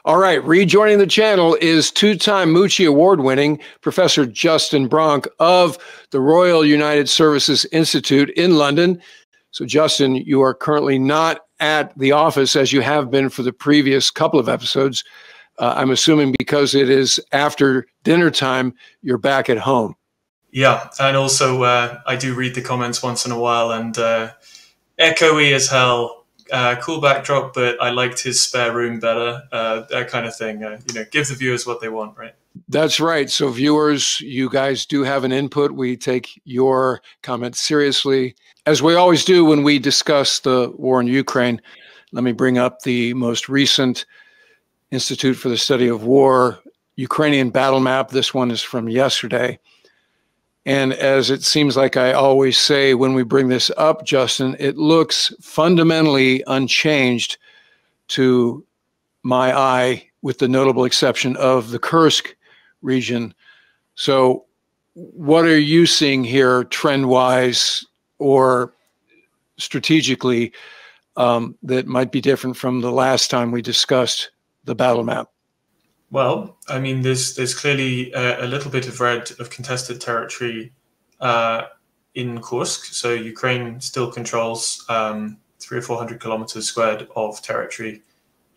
All right, rejoining the channel is two-time Moochie Award-winning Professor Justin Bronk of the Royal United Services Institute in London. So, Justin, you are currently not at the office as you have been for the previous couple of episodes. I'm assuming because it is after dinner time, you're back at home. Yeah, and also I do read the comments once in a while, and echoey as hell. Cool backdrop, but I liked his spare room better. That kind of thing. Give the viewers what they want, right? That's right. So, viewers, you guys do have an input. We take your comments seriously, as we always do when we discuss the war in Ukraine. Let me bring up the most recent Institute for the Study of War Ukrainian battle map. This one is from yesterday. And as it seems like I always say when we bring this up, Justin, it looks fundamentally unchanged to my eye, with the notable exception of the Kursk region. So what are you seeing here trend-wise or strategically that might be different from the last time we discussed the battle map? Well, I mean, there's clearly a little bit of contested territory in Kursk. So Ukraine still controls 300 or 400 kilometers squared of territory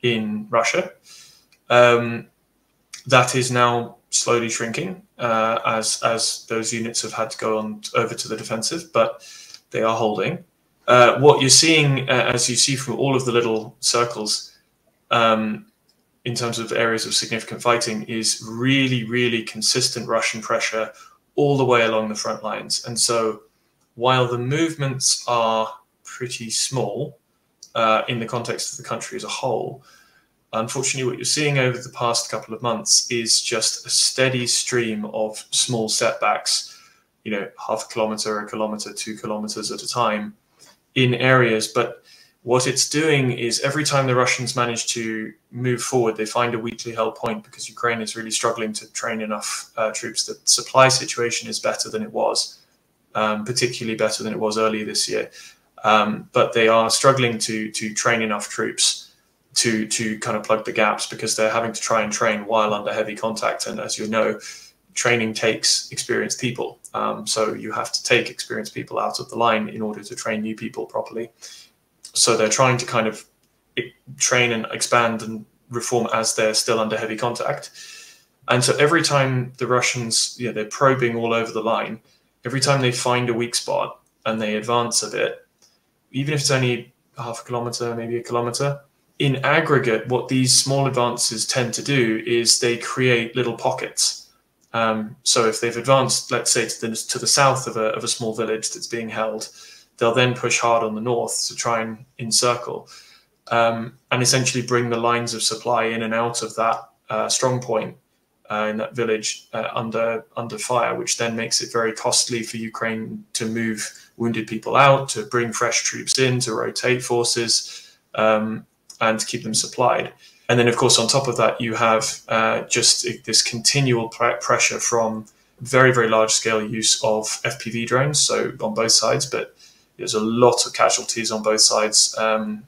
in Russia. That is now slowly shrinking as those units have had to go on over to the defensive, but they are holding. What you're seeing, as you see from all of the little circles, in terms of areas of significant fighting, is really, really consistent Russian pressure all the way along the front lines. And so while the movements are pretty small in the context of the country as a whole, unfortunately, what you're seeing over the past couple of months is just a steady stream of small setbacks, half a kilometer, 2 kilometers at a time in areas. But what it's doing is every time the Russians manage to move forward, they find a weakly held point because Ukraine is really struggling to train enough troops. The supply situation is better than it was, particularly better than it was earlier this year. But they are struggling to train enough troops to kind of plug the gaps, because they're having to try and train while under heavy contact. And as you know, training takes experienced people. So you have to take experienced people out of the line in order to train new people properly. So they're trying to kind of train and expand and reform as they're still under heavy contact. And so every time the Russians, they're probing all over the line, every time they find a weak spot and they advance a bit, even if it's only half a kilometer, maybe a kilometer, in aggregate, what these small advances tend to do is they create little pockets. So if they've advanced, let's say, to the south of a small village that's being held, they'll then push hard on the north to try and encircle and essentially bring the lines of supply in and out of that strong point in that village under fire, which then makes it very costly for Ukraine to move wounded people out, to bring fresh troops in, to rotate forces, and to keep them supplied. And then, of course, on top of that, you have just this continual pressure from very, very large-scale use of FPV drones, so on both sides, but there's a lot of casualties on both sides, a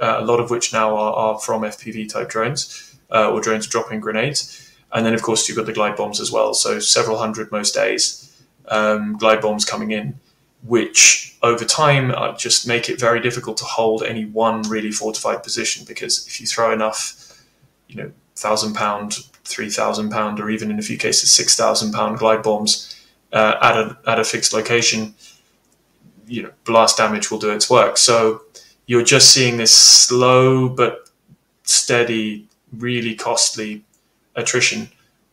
lot of which now are from FPV-type drones or drones dropping grenades. And then, of course, you've got the glide bombs as well. So several hundred most days, glide bombs coming in, which over time just make it very difficult to hold any one really fortified position, because if you throw enough, 1,000-pound, 3,000-pound, or even in a few cases 6,000-pound glide bombs at a fixed location, blast damage will do its work. So you're just seeing this slow but steady, really costly attrition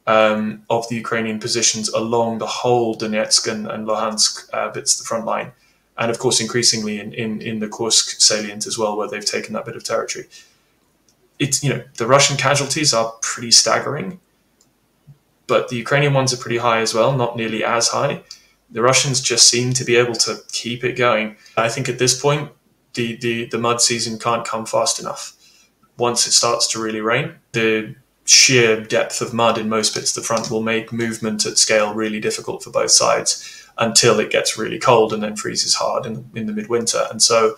of the Ukrainian positions along the whole Donetsk and Luhansk bits of the front line. And of course, increasingly in the Kursk salient as well, where they've taken that bit of territory. It's, the Russian casualties are pretty staggering, but the Ukrainian ones are pretty high as well, not nearly as high. The Russians just seem to be able to keep it going. I think at this point, the mud season can't come fast enough. Once it starts to really rain, the sheer depth of mud in most bits of the front will make movement at scale really difficult for both sides until it gets really cold and then freezes hard in the midwinter. And so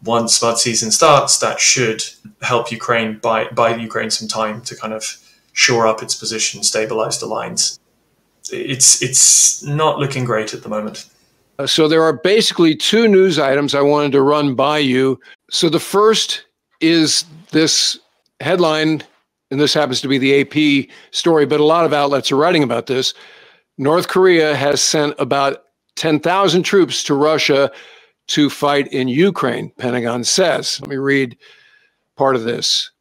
once mud season starts, that should help Ukraine, buy Ukraine some time to kind of shore up its position, stabilize the lines. It's not looking great at the moment. So there are basically two news items I wanted to run by you. So the first is this headline, and this happens to be the AP story, but a lot of outlets are writing about this. North Korea has sent about 10,000 troops to Russia to fight in Ukraine, Pentagon says. Let me read part of this.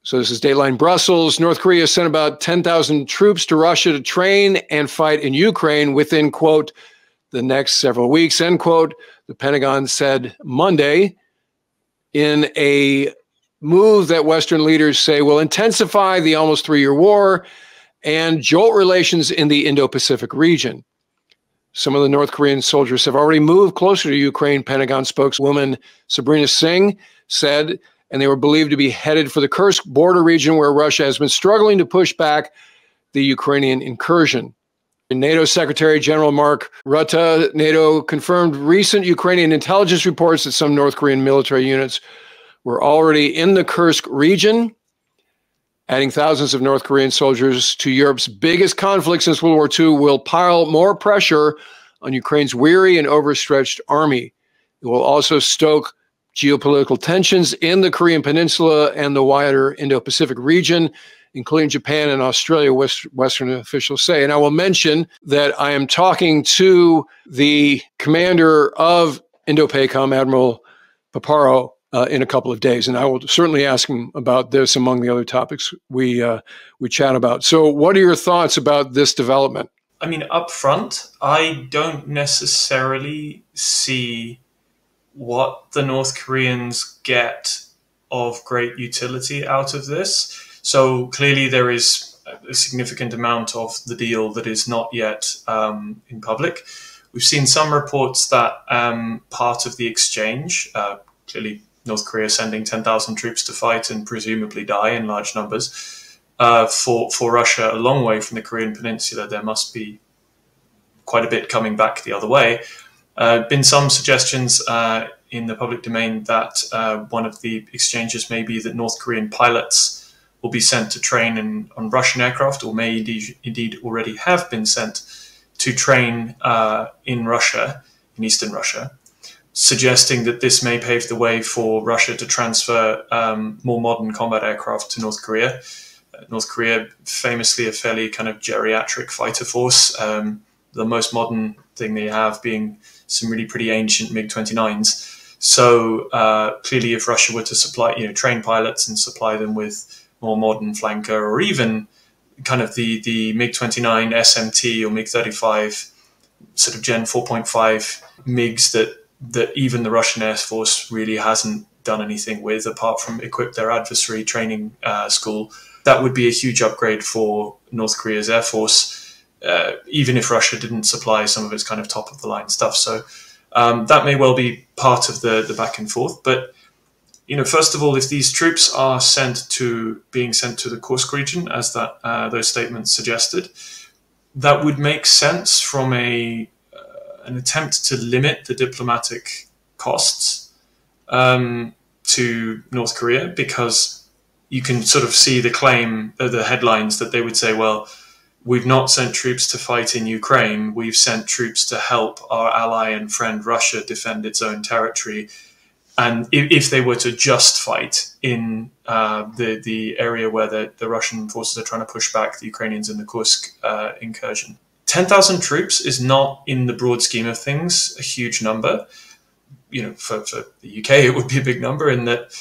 So this is Dateline Brussels. North Korea sent about 10,000 troops to Russia to train and fight in Ukraine within, quote, the next several weeks, end quote. The Pentagon said Monday, in a move that Western leaders say will intensify the almost 3-year war and jolt relations in the Indo-Pacific region. Some of the North Korean soldiers have already moved closer to Ukraine, Pentagon spokeswoman Sabrina Singh said, and they were believed to be headed for the Kursk border region where Russia has been struggling to push back the Ukrainian incursion. NATO Secretary General Mark Rutte, NATO confirmed recent Ukrainian intelligence reports that some North Korean military units were already in the Kursk region. Adding thousands of North Korean soldiers to Europe's biggest conflict since World War II will pile more pressure on Ukraine's weary and overstretched army. It will also stoke geopolitical tensions in the Korean Peninsula and the wider Indo-Pacific region, including Japan and Australia, Western officials say. And I will mention that I am talking to the commander of Indo-PACOM, Admiral Paparo, in a couple of days, and I will certainly ask him about this among the other topics we chat about. So what are your thoughts about this development? I mean, up front, I don't necessarily see what the North Koreans get of great utility out of this. So clearly there is a significant amount of the deal that is not yet in public. We've seen some reports that part of the exchange, clearly North Korea sending 10,000 troops to fight and presumably die in large numbers. For Russia, a long way from the Korean Peninsula, there must be quite a bit coming back the other way. Been some suggestions in the public domain that one of the exchanges may be that North Korean pilots will be sent to train on Russian aircraft, or may indeed already have been sent to train in Russia, in eastern Russia, suggesting that this may pave the way for Russia to transfer more modern combat aircraft to North Korea. North Korea, famously a fairly kind of geriatric fighter force, the most modern thing they have being some really pretty ancient MiG-29s. So clearly if Russia were to supply, train pilots and supply them with more modern flanker, or even kind of the MiG-29 SMT or MiG-35 sort of Gen 4.5 MiGs that even the Russian Air Force really hasn't done anything with, apart from equip their adversary training school. That would be a huge upgrade for North Korea's Air Force, even if Russia didn't supply some of its kind of top-of-the-line stuff. So that may well be part of the back and forth. But, first of all, if these troops are being sent to the Kursk region, as those statements suggested, that would make sense from an attempt to limit the diplomatic costs to North Korea, because you can sort of see the claim, the headlines that they would say, well, we've not sent troops to fight in Ukraine, we've sent troops to help our ally and friend Russia defend its own territory. And if they were to just fight in the area where the Russian forces are trying to push back the Ukrainians in the Kursk incursion. 10,000 troops is not, in the broad scheme of things, a huge number. For the UK, it would be a big number in that,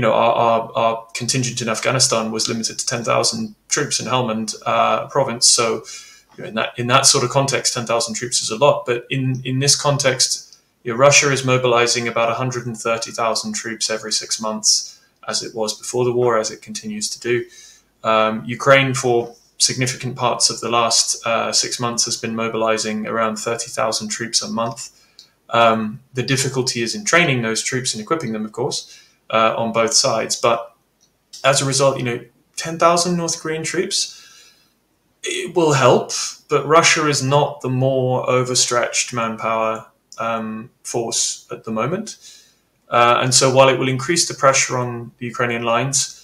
our contingent in Afghanistan was limited to 10,000 troops in Helmand province. So, in that sort of context, 10,000 troops is a lot. But in this context, Russia is mobilizing about 130,000 troops every 6 months, as it was before the war, as it continues to do. Ukraine, for significant parts of the last 6 months, has been mobilizing around 30,000 troops a month. The difficulty is in training those troops and equipping them, of course, on both sides. But as a result, 10,000 North Korean troops, it will help, but Russia is not the more overstretched manpower force at the moment. And so while it will increase the pressure on the Ukrainian lines,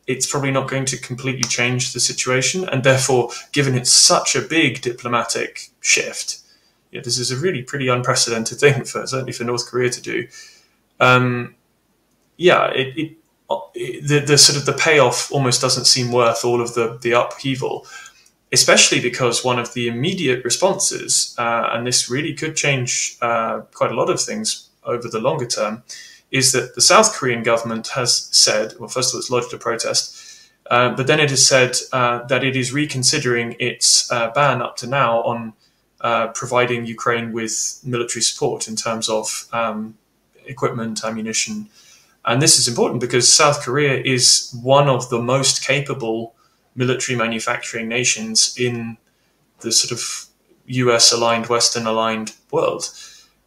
it's probably not going to completely change the situation. And therefore, given it's such a big diplomatic shift, this is a really pretty unprecedented thing, certainly for North Korea to do. The sort of the payoff almost doesn't seem worth all of the upheaval, especially because one of the immediate responses, and this really could change quite a lot of things over the longer term, is that the South Korean government has said, well, first of all, it's lodged a protest, but then it has said that it is reconsidering its ban up to now on providing Ukraine with military support in terms of equipment, ammunition. And this is important because South Korea is one of the most capable military manufacturing nations in the sort of US-aligned, Western-aligned world.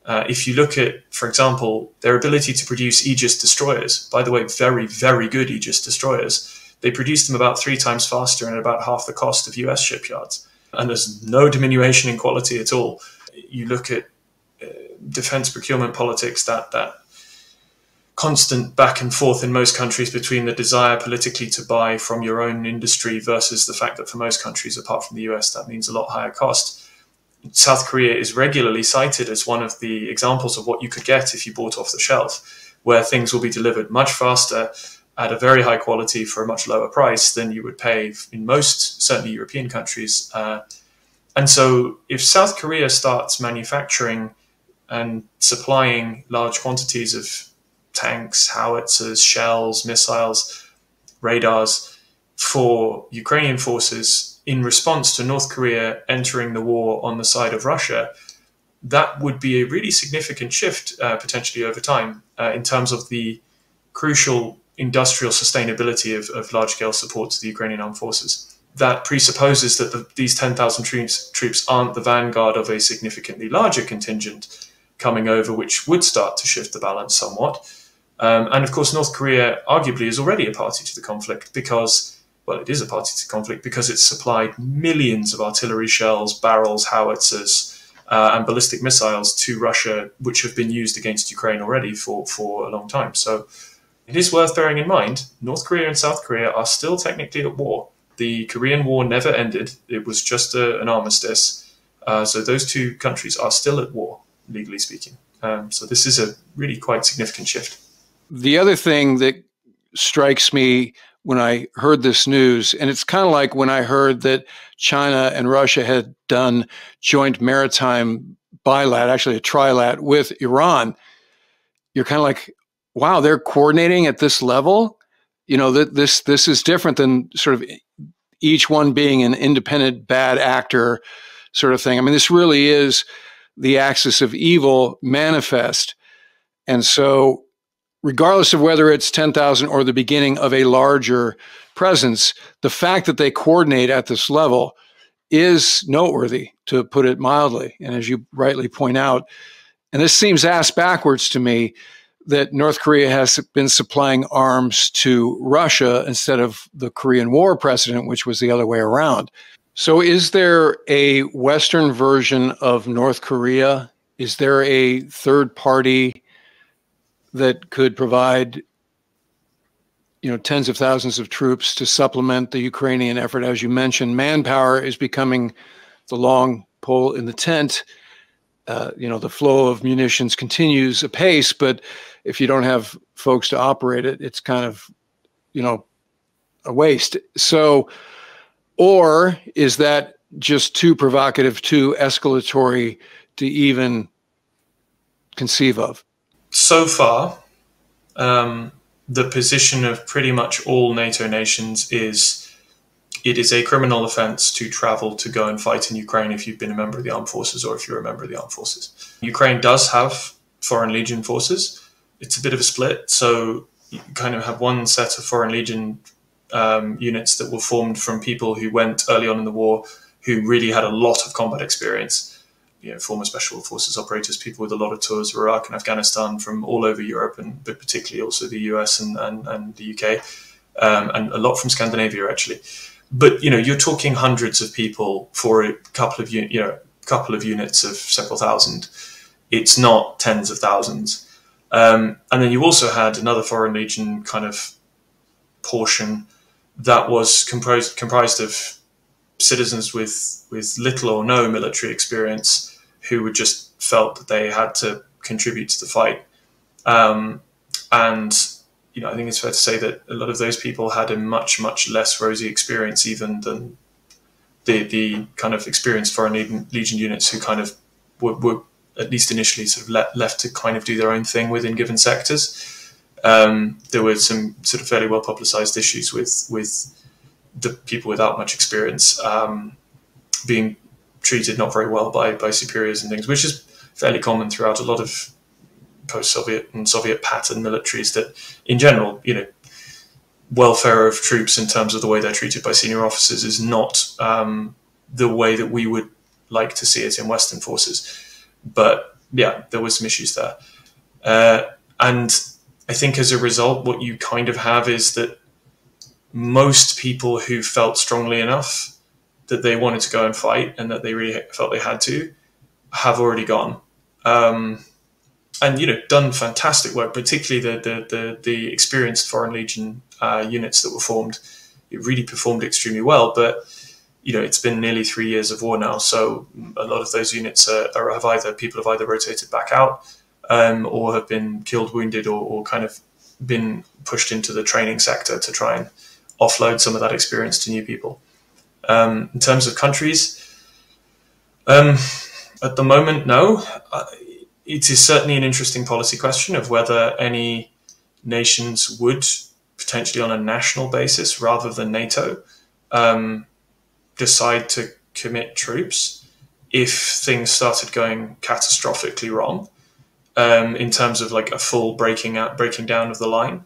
If you look at, for example, their ability to produce Aegis destroyers, by the way, very, very good Aegis destroyers, they produce them about 3 times faster and at about half the cost of US shipyards. And there's no diminution in quality at all. You look at defense procurement politics, that constant back and forth in most countries between the desire politically to buy from your own industry versus the fact that for most countries, apart from the US, that means a lot higher cost. South Korea is regularly cited as one of the examples of what you could get if you bought off the shelf, where things will be delivered much faster at a very high quality for a much lower price than you would pay in most, certainly European countries. And so if South Korea starts manufacturing and supplying large quantities of tanks, howitzers, shells, missiles, radars for Ukrainian forces in response to North Korea entering the war on the side of Russia, that would be a really significant shift potentially over time in terms of the crucial industrial sustainability of large-scale support to the Ukrainian armed forces. That presupposes that these 10,000 troops aren't the vanguard of a significantly larger contingent coming over, which would start to shift the balance somewhat. And of course, North Korea arguably is already a party to the conflict because, well, it is a party to the conflict because it's supplied millions of artillery shells, barrels, howitzers, and ballistic missiles to Russia, which have been used against Ukraine already for a long time. So it is worth bearing in mind, North Korea and South Korea are still technically at war. The Korean War never ended. It was just an armistice. So those two countries are still at war, legally speaking. So this is a really quite significant shift. The other thing that strikes me when I heard this news, and it's kind of like when I heard that China and Russia had done joint maritime bilat, actually a trilat with Iran, you're kind of like, wow, they're coordinating at this level? You know, this is different than sort of each one being an independent bad actor sort of thing. I mean, this really is the axis of evil manifest. And so regardless of whether it's 10,000 or the beginning of a larger presence, the fact that they coordinate at this level is noteworthy, to put it mildly. And as you rightly point out, and this seems ass backwards to me, that North Korea has been supplying arms to Russia instead of the Korean War precedent, which was the other way around. So is there a Western version of North Korea? Is there a third party that could provide, tens of thousands of troops to supplement the Ukrainian effort? As you mentioned, manpower is becoming the long pole in the tent. The flow of munitions continues apace, but if you don't have folks to operate it, it's kind of, a waste. So, or is that just too provocative, too escalatory to even conceive of? So far, the position of pretty much all NATO nations is it is a criminal offense to travel to go and fight in Ukraine if you've been a member of the armed forces or if you're a member of the armed forces. Ukraine does have Foreign Legion forces. It's a bit of a split. So you kind of have one set of Foreign Legion units that were formed from people who went early on in the war, who really had a lot of combat experience. Former special forces operators, people with a lot of tours of Iraq and Afghanistan from all over Europe, but particularly also the US and the UK, and a lot from Scandinavia, actually. But, you're talking hundreds of people for a couple of units of several thousand. It's not tens of thousands. And then you also had another Foreign Legion kind of portion that was comprised of citizens with little or no military experience who would just felt that they had to contribute to the fight. And I think it's fair to say that a lot of those people had a much, much less rosy experience even than the kind of experienced Foreign Legion units who kind of were at least initially sort of left to kind of do their own thing within given sectors. There were some sort of fairly well publicized issues with the people without much experience being treated not very well by superiors and things, which is fairly common throughout a lot of post-Soviet and Soviet pattern militaries, that in general, welfare of troops in terms of the way they're treated by senior officers is not the way that we would like to see it in Western forces. But yeah, there was some issues there. And I think as a result, what you kind of have is that most people who felt strongly enough that they wanted to go and fight and that they really felt they had to have already gone. And done fantastic work, particularly the experienced Foreign Legion units that were formed. It really performed extremely well, but it's been nearly 3 years of war now, so a lot of those units have either rotated back out or have been killed, wounded, or kind of been pushed into the training sector to try and offload some of that experience to new people. In terms of countries, at the moment, no. It is certainly an interesting policy question of whether any nations would, potentially on a national basis rather than NATO, decide to commit troops if things started going catastrophically wrong, in terms of like a full breaking down of the line,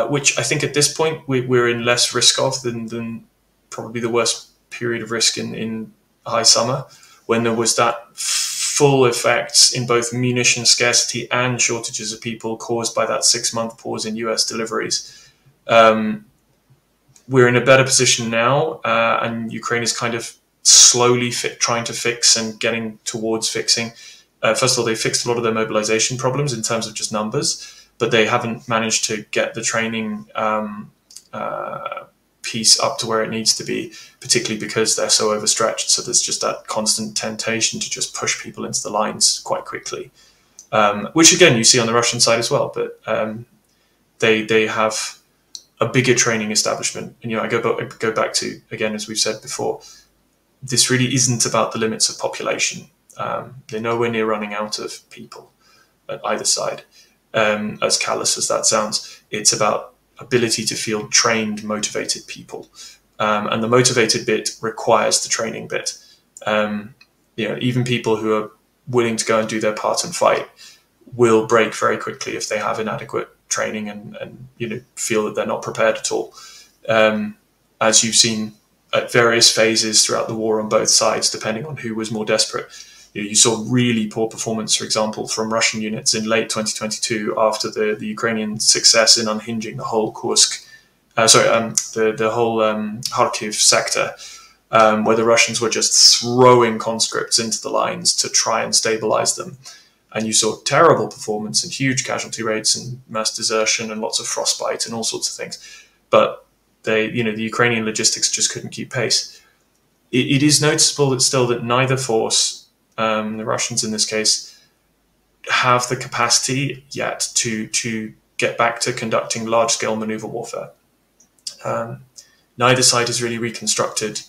which I think at this point we're in less risk of than probably the worst period of risk in high summer, when there was that full effects in both munition scarcity and shortages of people caused by that 6-month pause in US deliveries. We're in a better position now, and Ukraine is kind of slowly trying to fix and getting towards fixing. First of all, they fixed a lot of their mobilization problems in terms of just numbers, but they haven't managed to get the training piece up to where it needs to be, particularly because they're so overstretched. So there's just that constant temptation to just push people into the lines quite quickly, which again you see on the Russian side as well. But they have a bigger training establishment, and I go back to, again, as we've said before, this really isn't about the limits of population. They're nowhere near running out of people at either side. As callous as that sounds, it's about ability to field trained, motivated people. And the motivated bit requires the training bit. Even people who are willing to go and do their part and fight will break very quickly if they have inadequate training and feel that they're not prepared at all. As you've seen at various phases throughout the war on both sides, depending on who was more desperate. You saw really poor performance, for example, from Russian units in late 2022 after the Ukrainian success in unhinging the whole the whole Kharkiv sector, where the Russians were just throwing conscripts into the lines to try and stabilize them. And you saw terrible performance and huge casualty rates and mass desertion and lots of frostbite and all sorts of things. But the Ukrainian logistics just couldn't keep pace. It is noticeable that neither force, the Russians in this case, have the capacity yet to get back to conducting large-scale maneuver warfare. Neither side has really reconstructed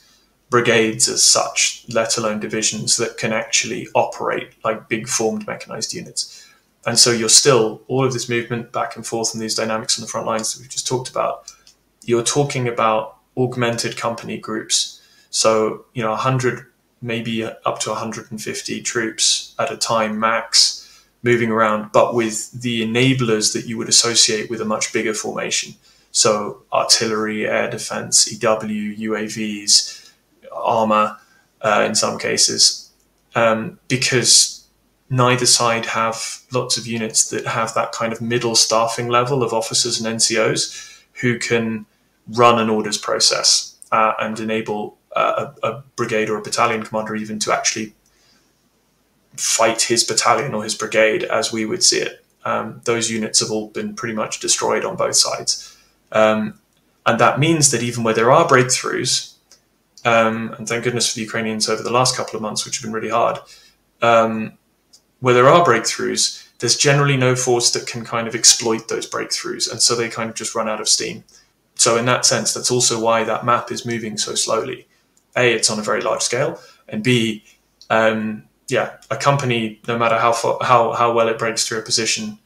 brigades as such, let alone divisions that can actually operate like big formed mechanized units. And so you're still, all of this movement back and forth and these dynamics on the front lines that we've just talked about, you're talking about augmented company groups. So, 100, maybe up to 150 troops at a time max, moving around, but with the enablers that you would associate with a much bigger formation. So artillery, air defense, EW, UAVs, armor, in some cases, because neither side have lots of units that have that kind of middle staffing level of officers and NCOs who can run an orders process and enable a brigade or a battalion commander even to actually fight his battalion or his brigade as we would see it. those units have all been pretty much destroyed on both sides. And that means that even where there are breakthroughs, and thank goodness for the Ukrainians over the last couple of months, which have been really hard, where there are breakthroughs, there's generally no force that can kind of exploit those breakthroughs. And so they kind of just run out of steam. So in that sense, that's also why that map is moving so slowly. A, it's on a very large scale, and B, yeah, a company, no matter how well it breaks through a position,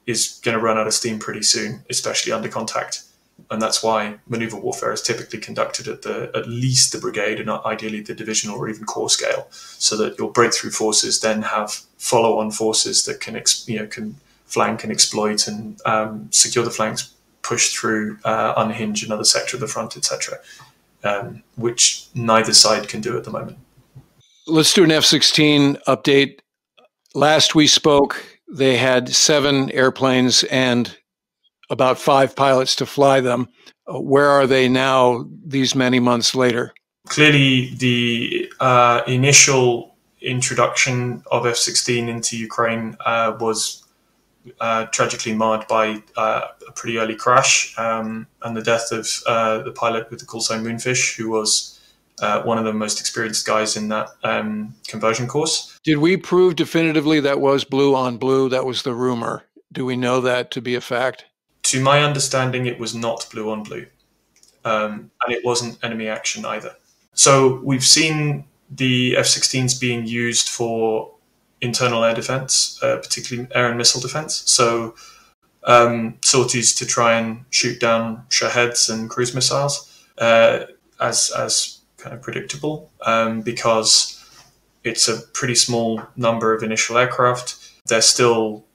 is going to run out of steam pretty soon, especially under contact. And that's why maneuver warfare is typically conducted at least the brigade and ideally the divisional or even corps scale, so that your breakthrough forces then have follow-on forces that can can flank and exploit and secure the flanks, push through, unhinge another sector of the front, etc., which neither side can do at the moment. Let's do an F-16 update. Last we spoke, they had 7 airplanes and about 5 pilots to fly them. Where are they now, these many months later? Clearly, the initial introduction of F-16 into Ukraine was tragically marred by a pretty early crash and the death of the pilot with the call sign Moonfish, who was one of the most experienced guys in that conversion course. Did we prove definitively that was blue on blue? That was the rumor. Do we know that to be a fact? To my understanding, it was not blue on blue. And it wasn't enemy action either. So we've seen the F-16s being used for internal air defense, particularly air and missile defense. So sorties to try and shoot down Shaheds and cruise missiles, as kind of predictable, because it's a pretty small number of initial aircraft. They're still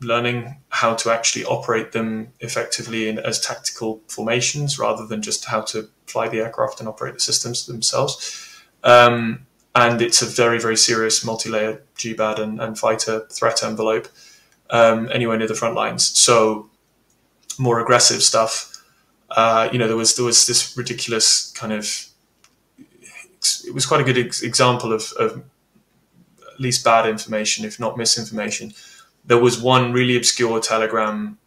learning how to actually operate them effectively as tactical formations rather than just how to fly the aircraft and operate the systems themselves. And it's a very, very serious multi-layer GBAD and fighter threat envelope anywhere near the front lines. So more aggressive stuff. There was this ridiculous kind of, it was quite a good example of at least bad information, if not misinformation. There was one really obscure Telegram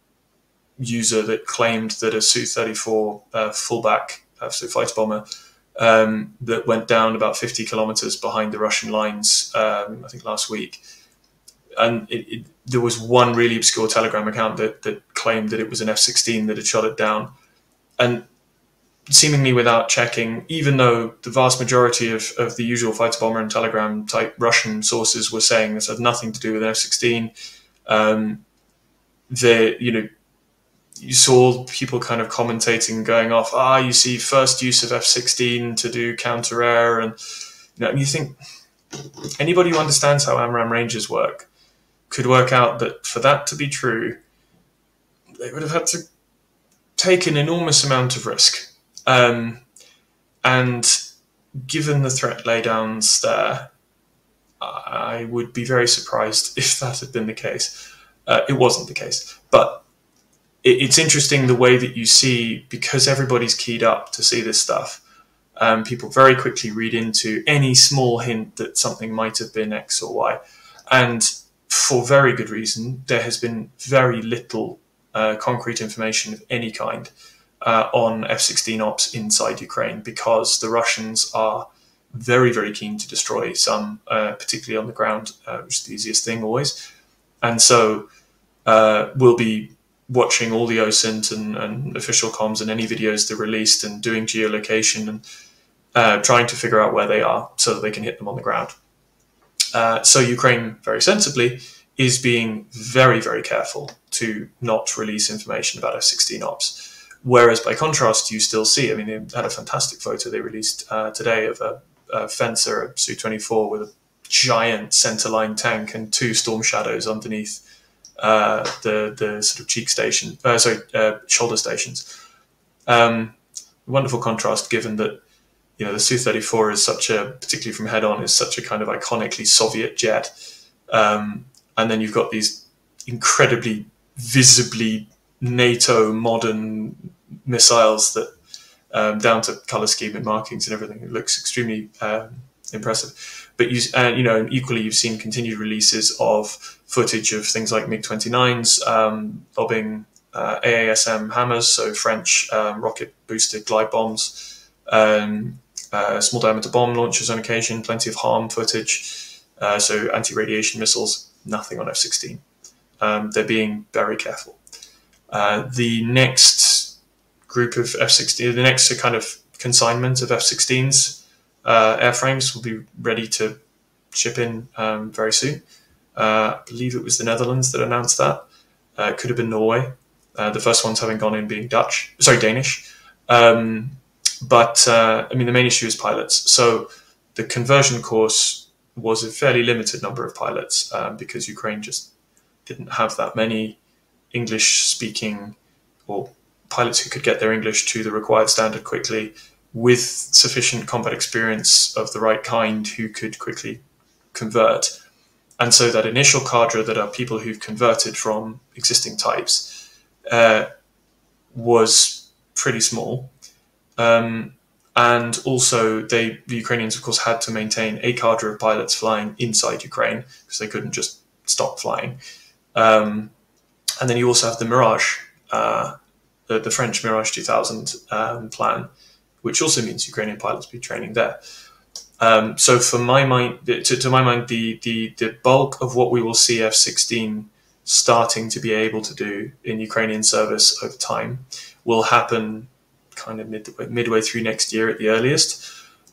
user that claimed that a Su-34 fullback, so fighter bomber, that went down about 50 kilometers behind the Russian lines, I think last week. And there was one really obscure Telegram account that claimed that it was an F-16 that had shot it down. And seemingly without checking, even though the vast majority of the usual fighter bomber and Telegram type Russian sources were saying this had nothing to do with an F-16, you saw people kind of commentating, going off, you see first use of F-16 to do counter-air, and you think anybody who understands how AMRAAM ranges work could work out that for that to be true, they would have had to take an enormous amount of risk. And given the threat laydowns there, I would be very surprised if that had been the case. It wasn't the case. But it's interesting the way that you see, because everybody's keyed up to see this stuff, people very quickly read into any small hint that something might have been X or Y. And for very good reason, there has been very little concrete information of any kind on F-16 ops inside Ukraine, because the Russians are very, very keen to destroy some, particularly on the ground, which is the easiest thing always. And so we'll be watching all the OSINT and official comms and any videos they're released and doing geolocation and trying to figure out where they are so that they can hit them on the ground. So Ukraine, very sensibly, is being very, very careful to not release information about F-16 ops. Whereas by contrast, you still see, they had a fantastic photo they released today of a fencer, a Su-24 with a giant centerline tank and 2 Storm Shadows underneath the sort of cheek station, shoulder stations. Wonderful contrast, given that the Su-34 is such a, particularly from head on, is such a kind of iconically Soviet jet, and then you've got these incredibly visibly NATO modern missiles that down to color scheme and markings and everything. It looks extremely impressive. But you know, equally, you've seen continued releases of footage of things like MiG-29s lobbing AASM hammers, so French rocket-boosted glide bombs, small diameter bomb launchers on occasion, plenty of harm footage, so anti-radiation missiles, nothing on F-16. They're being very careful. The next group of F-16, the next kind of consignment of F-16s airframes will be ready to ship in very soon. I believe it was the Netherlands that announced that. It could have been Norway. The first ones having gone in being Danish. But I mean, the main issue is pilots. So the conversion course was a fairly limited number of pilots because Ukraine just didn't have that many English-speaking or pilots who could get their English to the required standard quickly with sufficient combat experience of the right kind who could quickly convert. And so that initial cadre that are people who've converted from existing types was pretty small. And also the Ukrainians, of course, had to maintain a cadre of pilots flying inside Ukraine because they couldn't just stop flying. And then you also have the Mirage, the French Mirage 2000 plan, which also means Ukrainian pilots be training there. So for my mind, to my mind, the bulk of what we will see F-16 starting to be able to do in Ukrainian service over time will happen kind of midway through next year at the earliest,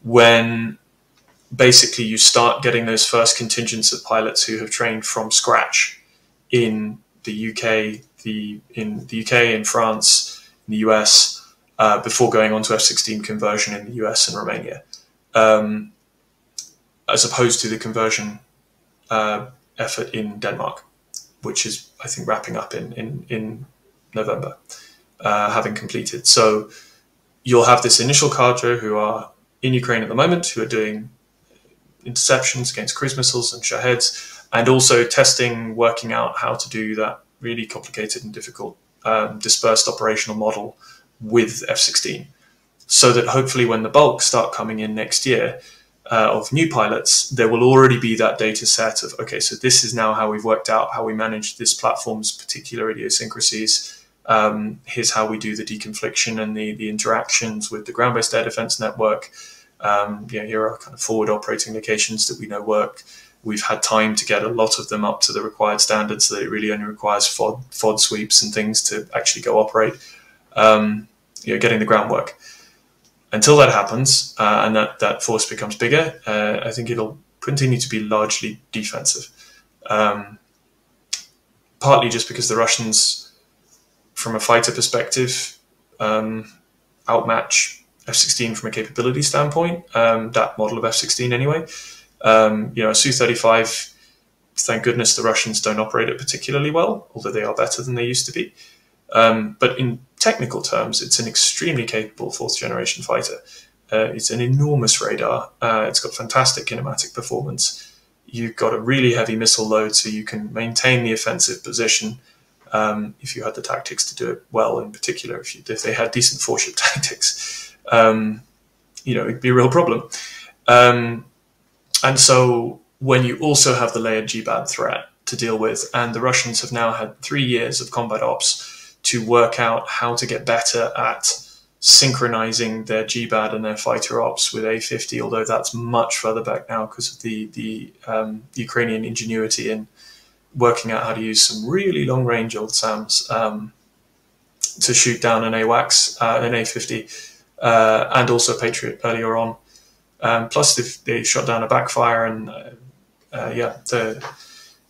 when basically you start getting those first contingents of pilots who have trained from scratch in the UK, in France, in the US, before going on to F-16 conversion in the US and Romania, as opposed to the conversion effort in Denmark, which is, I think, wrapping up in November, having completed. So you'll have this initial cadre who are in Ukraine at the moment, who are doing interceptions against cruise missiles and Shaheds, and also testing, working out how to do that really complicated and difficult dispersed operational model with F-16. So that hopefully when the bulk start coming in next year of new pilots, there will already be that data set of, okay, so this is now how we've worked out how we manage this platform's particular idiosyncrasies. Here's how we do the deconfliction and the interactions with the ground-based air defense network. Here are kind of forward operating locations that we know work. We've had time to get a lot of them up to the required standards so that it really only requires FOD sweeps and things to actually go operate, getting the groundwork. Until that happens and that force becomes bigger, I think it'll continue to be largely defensive. Partly just because the Russians, from a fighter perspective, outmatch F-16 from a capability standpoint, that model of F-16 anyway. A Su-35, thank goodness the Russians don't operate it particularly well, although they are better than they used to be. But in technical terms, it's an extremely capable fourth-generation fighter. It's an enormous radar. It's got fantastic kinematic performance. You've got a really heavy missile load, so you can maintain the offensive position if you had the tactics to do it well. In particular, if they had decent four-ship tactics, it'd be a real problem. And so when you also have the layered GBAD threat to deal with, and the Russians have now had 3 years of combat ops to work out how to get better at synchronizing their GBAD and their fighter ops with A-50, although that's much further back now because of the Ukrainian ingenuity in working out how to use some really long-range old SAMs to shoot down an AWACS, an A-50, and also Patriot earlier on. Plus, they shot down a backfire, and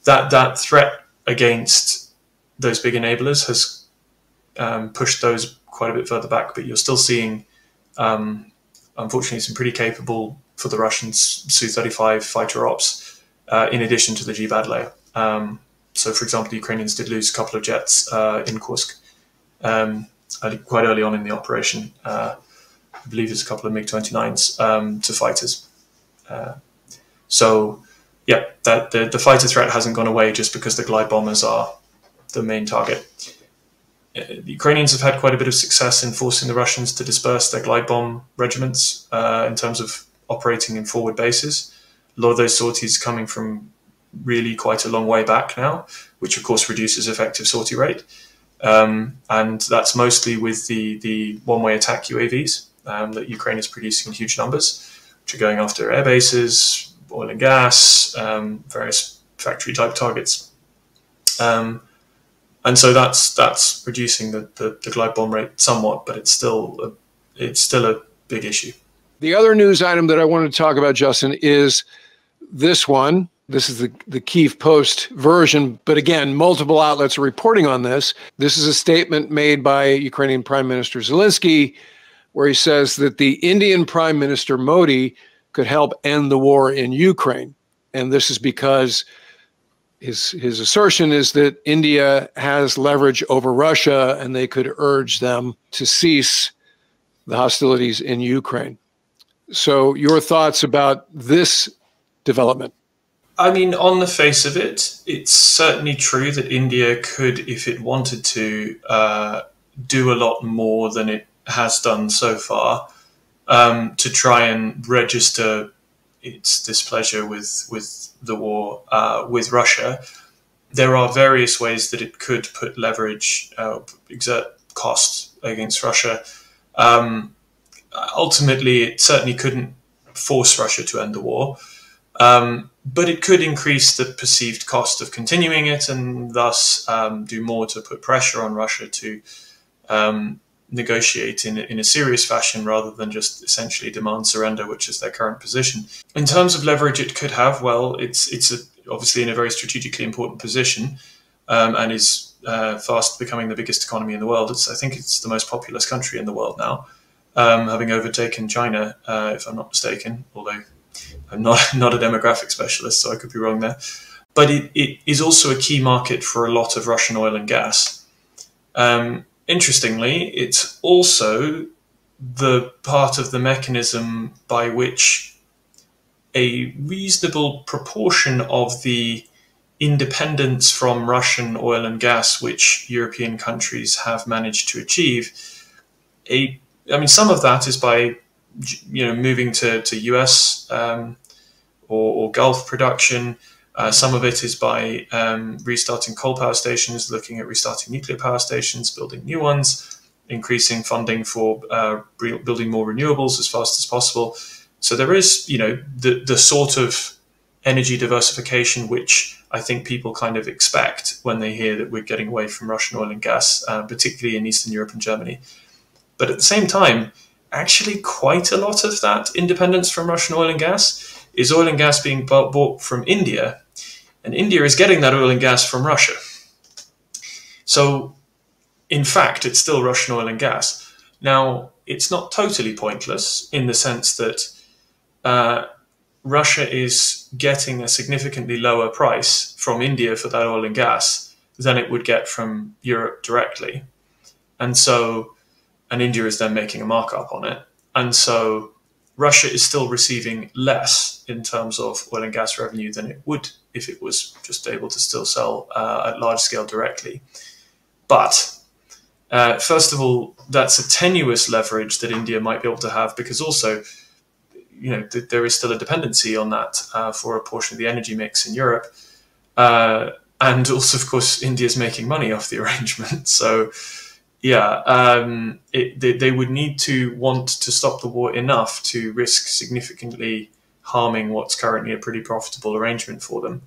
that threat against those big enablers has pushed those quite a bit further back. But you're still seeing, unfortunately, some pretty capable, for the Russians, Su-35 fighter ops, in addition to the GBAD layer. So, for example, the Ukrainians did lose a couple of jets in Kursk quite early on in the operation. I believe it's a couple of MiG-29s to fighters. The fighter threat hasn't gone away just because the glide bombers are the main target. The Ukrainians have had quite a bit of success in forcing the Russians to disperse their glide bomb regiments in terms of operating in forward bases. A lot of those sorties coming from really quite a long way back now, which of course reduces effective sortie rate. And that's mostly with the one-way attack UAVs that Ukraine is producing in huge numbers, which are going after air bases, oil and gas, various factory-type targets. And so that's reducing the glide bomb rate somewhat, but it's still a big issue. The other news item that I wanted to talk about, Justin, is this one. This is the Kyiv Post version, but again, multiple outlets are reporting on this. This is a statement made by Ukrainian Prime Minister Zelensky, where he says that the Indian Prime Minister Modi could help end the war in Ukraine. And this is because his assertion is that India has leverage over Russia and they could urge them to cease the hostilities in Ukraine. So your thoughts about this development? I mean, on the face of it, it's certainly true that India could, if it wanted to, do a lot more than it has done so far to try and register its displeasure with the war with Russia. There are various ways that it could put leverage, exert costs against Russia. Ultimately, it certainly couldn't force Russia to end the war. But it could increase the perceived cost of continuing it and thus do more to put pressure on Russia to negotiate in a serious fashion rather than just essentially demand surrender, which is their current position. In terms of leverage it could have, well, it's obviously in a very strategically important position and is fast becoming the biggest economy in the world. I think it's the most populous country in the world now, having overtaken China, if I'm not mistaken, although I'm not a demographic specialist, so I could be wrong there. But it is also a key market for a lot of Russian oil and gas. Interestingly, it's also the part of the mechanism by which a reasonable proportion of the independence from Russian oil and gas which European countries have managed to achieve. I mean, some of that is by moving to US or Gulf production. Some of it is by restarting coal power stations, looking at restarting nuclear power stations, building new ones, increasing funding for building more renewables as fast as possible. So there is, the sort of energy diversification which I think people kind of expect when they hear that we're getting away from Russian oil and gas, particularly in Eastern Europe and Germany. But at the same time, actually quite a lot of that independence from Russian oil and gas is oil and gas being bought from India, and India is getting that oil and gas from Russia. So, in fact, it's still Russian oil and gas. Now, it's not totally pointless in the sense that Russia is getting a significantly lower price from India for that oil and gas than it would get from Europe directly. And India is then making a markup on it. And so Russia is still receiving less in terms of oil and gas revenue than it would if it was just able to still sell at large scale directly. But first of all, that's a tenuous leverage that India might be able to have, because also, there is still a dependency on that for a portion of the energy mix in Europe. And also, of course, India's making money off the arrangement. So, they would need to want to stop the war enough to risk significantly harming what's currently a pretty profitable arrangement for them.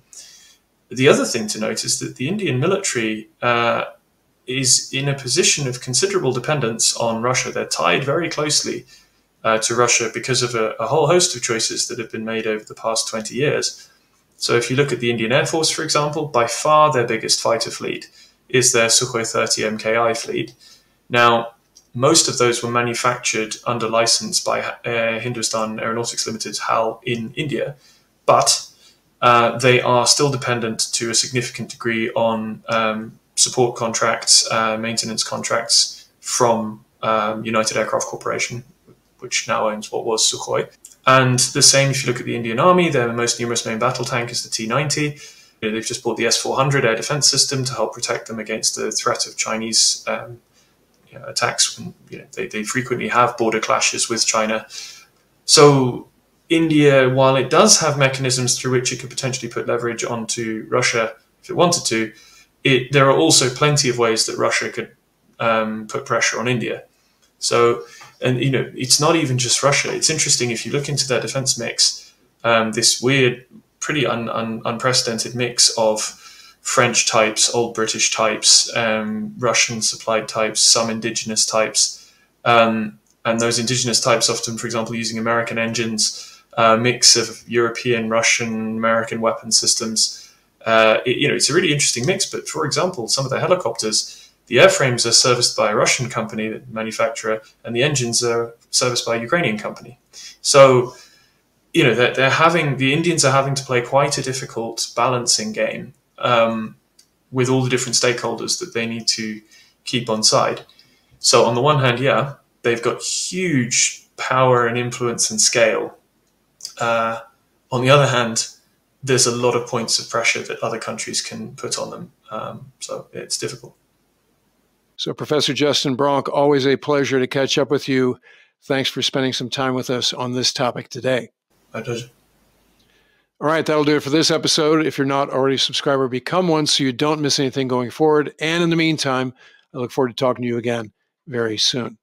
The other thing to note is that the Indian military is in a position of considerable dependence on Russia. They're tied very closely to Russia because of a whole host of choices that have been made over the past 20 years. So if you look at the Indian Air Force, for example, by far their biggest fighter fleet is their Sukhoi 30 MKI fleet. Now, most of those were manufactured under license by Hindustan Aeronautics Limited, HAL, in India, but they are still dependent to a significant degree on support contracts, maintenance contracts from United Aircraft Corporation, which now owns what was Sukhoi. And the same if you look at the Indian Army, their most numerous main battle tank is the T-90. They've just bought the S-400 air defense system to help protect them against the threat of Chinese attacks. When, they frequently have border clashes with China. So India, while it does have mechanisms through which it could potentially put leverage onto Russia if it wanted to, there are also plenty of ways that Russia could put pressure on India. So, and it's not even just Russia. It's interesting if you look into their defense mix, this weird, pretty unprecedented mix of French types, old British types, Russian supplied types, some indigenous types, and those indigenous types often, for example, using American engines, mix of European, Russian, American weapon systems. It's a really interesting mix. But for example, some of the helicopters, the airframes are serviced by a Russian company, the manufacturer, and the engines are serviced by a Ukrainian company. So, the Indians are having to play quite a difficult balancing game with all the different stakeholders that they need to keep on side. So on the one hand, yeah, they've got huge power and influence and scale. On the other hand, there's a lot of points of pressure that other countries can put on them. So it's difficult. So Professor Justin Bronk, always a pleasure to catch up with you. Thanks for spending some time with us on this topic today. My pleasure. All right, that'll do it for this episode. If you're not already a subscriber, become one so you don't miss anything going forward. And in the meantime, I look forward to talking to you again very soon.